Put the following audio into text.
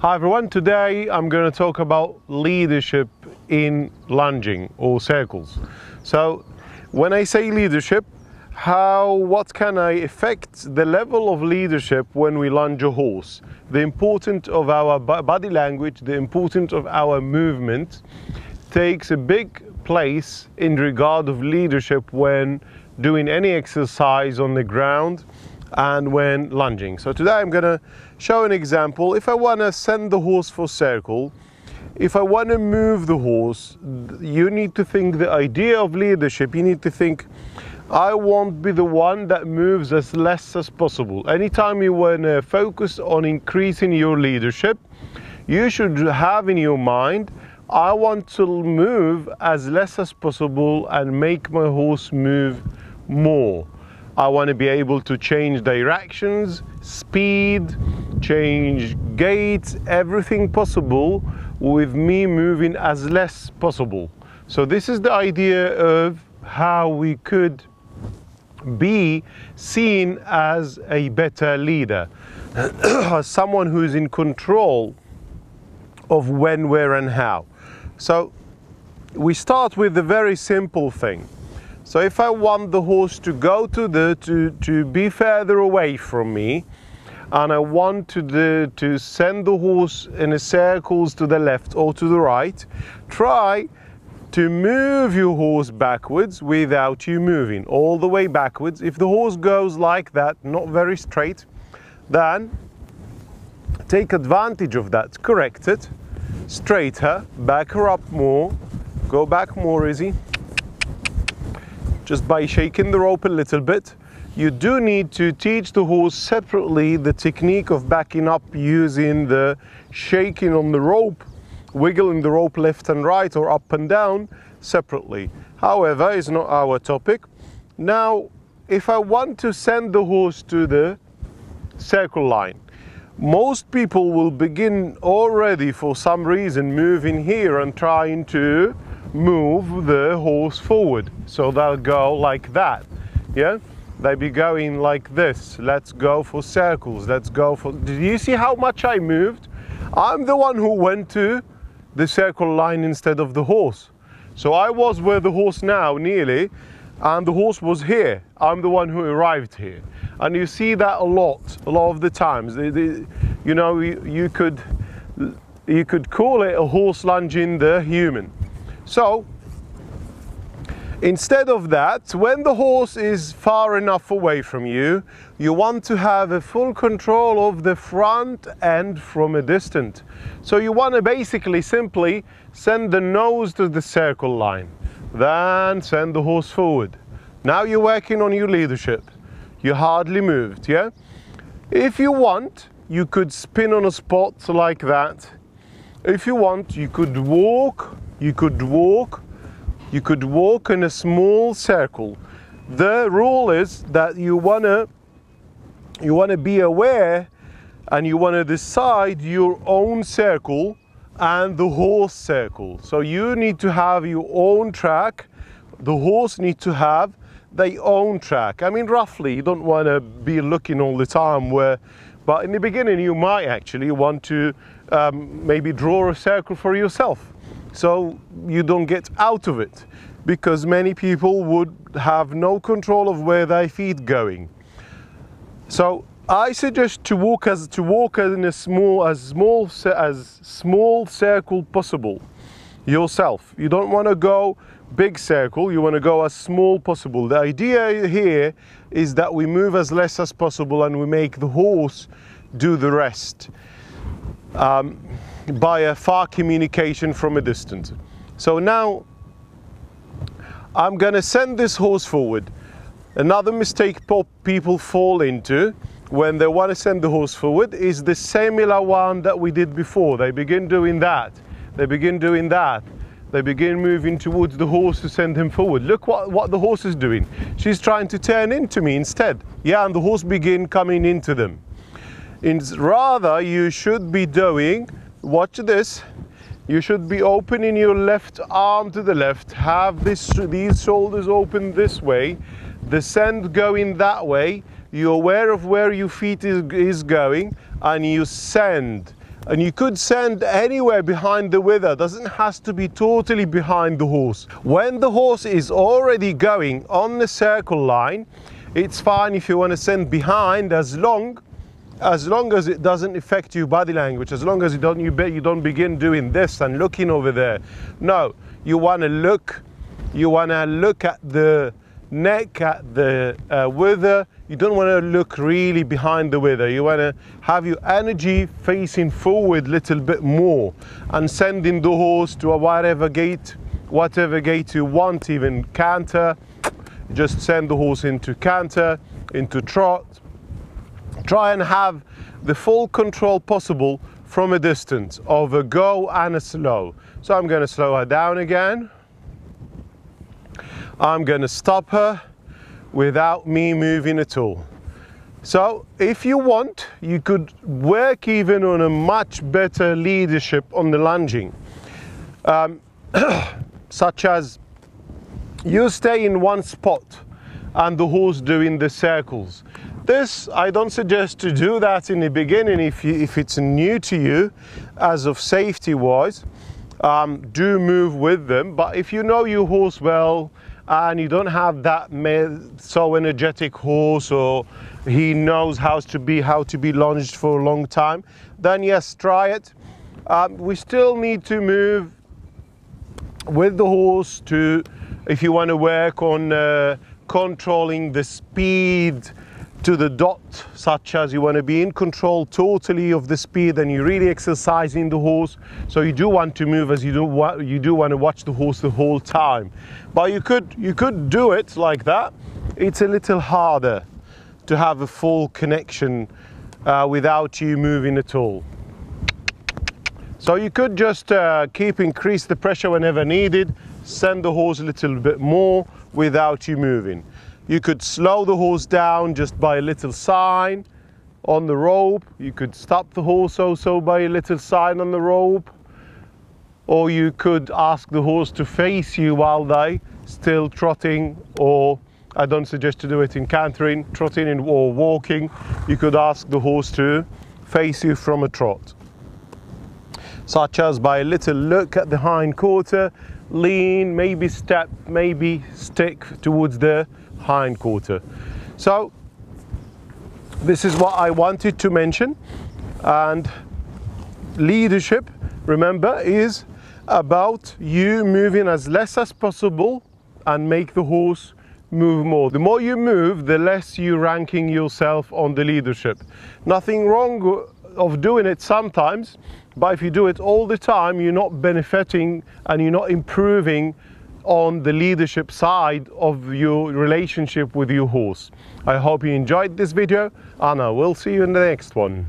Hi everyone, today I'm going to talk about leadership in lunging or circles. So when I say leadership, what can I affect the level of leadership when we lunge a horse? The importance of our body language, the importance of our movement takes a big place in regard of leadership when doing any exercise on the ground and when lunging. So today I'm going to show an example. If I want to send the horse for circle, if I want to move the horse, you need to think the idea of leadership. You need to think, I won't be the one that moves as less as possible. Anytime you want to focus on increasing your leadership, you should have in your mind, I want to move as less as possible and make my horse move more. I want to be able to change directions, speed, change gaits, everything possible with me moving as less possible. So this is the idea of how we could be seen as a better leader, as someone who is in control of when, where and how. So we start with a very simple thing. So if I want the horse to go to be further away from me, and I want to send the horse in a circles to the left or to the right, try to move your horse backwards without you moving all the way backwards. If the horse goes like that, not very straight, then take advantage of that, correct it, straight her, back her up more, go back more easy. Just by shaking the rope a little bit. You do need to teach the horse separately the technique of backing up using the shaking on the rope, wiggling the rope left and right or up and down separately. However, it's not our topic. Now, if I want to send the horse to the circle line, most people will begin already for some reason moving here and trying to move the horse forward. So they'll go like that, yeah? They'll be going like this. Let's go for circles, let's go for... Did you see how much I moved? I'm the one who went to the circle line instead of the horse. So I was where the horse now, nearly, and the horse was here. I'm the one who arrived here. And you see that a lot of the times. You know, you could call it a horse lunging the human. So, instead of that, when the horse is far enough away from you, you want to have a full control of the front end from a distance. So you want to basically simply send the nose to the circle line, then send the horse forward. Now you're working on your leadership. You hardly moved, yeah? If you want, you could spin on a spot like that. If you want, you could walk. You could walk in a small circle. The rule is that you wanna be aware and you wanna decide your own circle and the horse circle. So you need to have your own track. The horse needs to have their own track. I mean, roughly, you don't wanna be looking all the time but in the beginning you might actually want to maybe draw a circle for yourself, so you don't get out of it, because many people would have no control of where their feet going. So I suggest to walk in as small circle possible yourself. You don't want to go big circle, you want to go as small possible. The idea here is that we move as less as possible and we make the horse do the rest. By a far communication from a distance. So now I'm going to send this horse forward. Another mistake people fall into when they want to send the horse forward is the similar one that we did before. They begin doing that. They begin doing that. They begin moving towards the horse to send him forward. Look what the horse is doing. She's trying to turn into me instead. Yeah, and the horse begin coming into them. Rather, you should be doing, watch this, you should be opening your left arm to the left, have these shoulders open this way, the send going that way, you're aware of where your feet is going, and you send. and you could send anywhere behind the wither. Doesn't have to be totally behind the horse. When the horse is already going on the circle line, it's fine if you want to send behind, as long as it doesn't affect your body language, as long as you don't begin doing this and looking over there. No, you want to look at the neck, at the wither. You don't want to look really behind the wither. You want to have your energy facing forward a little bit more and sending the horse to whatever gait you want, even canter. Just send the horse into canter, into trot. Try and have the full control possible from a distance of a go and a slow. So I'm going to slow her down again. I'm going to stop her without me moving at all. So if you want, you could work even on a much better leadership on the lunging, such as you stay in one spot and the horse doing the circles. This, I don't suggest to do that in the beginning if it's new to you, as of safety wise. Do move with them, but if you know your horse well and you don't have that so energetic horse, or he knows how to be lunged for a long time, then yes, try it. We still need to move with the horse if you want to work on controlling the speed to the dot, such as you want to be in control totally of the speed and you're really exercising the horse. So you do want to move, as you do want to watch the horse the whole time. But you could do it like that. It's a little harder to have a full connection without you moving at all. So you could just increase the pressure whenever needed, send the horse a little bit more without you moving. You could slow the horse down just by a little sign on the rope. You could stop the horse also by a little sign on the rope. Or you could ask the horse to face you while they still trotting, or I don't suggest to do it in cantering, trotting or walking. You could ask the horse to face you from a trot, such as by a little look at the hind quarter, lean, maybe step, maybe stick towards the hind quarter. So this is what I wanted to mention. And leadership, remember, is about you moving as less as possible and make the horse move more. The more you move, the less you ranking yourself on the leadership. Nothing wrong of doing it sometimes, but if you do it all the time, you're not benefiting and you're not improving on the leadership side of your relationship with your horse. I hope you enjoyed this video, and I will see you in the next one.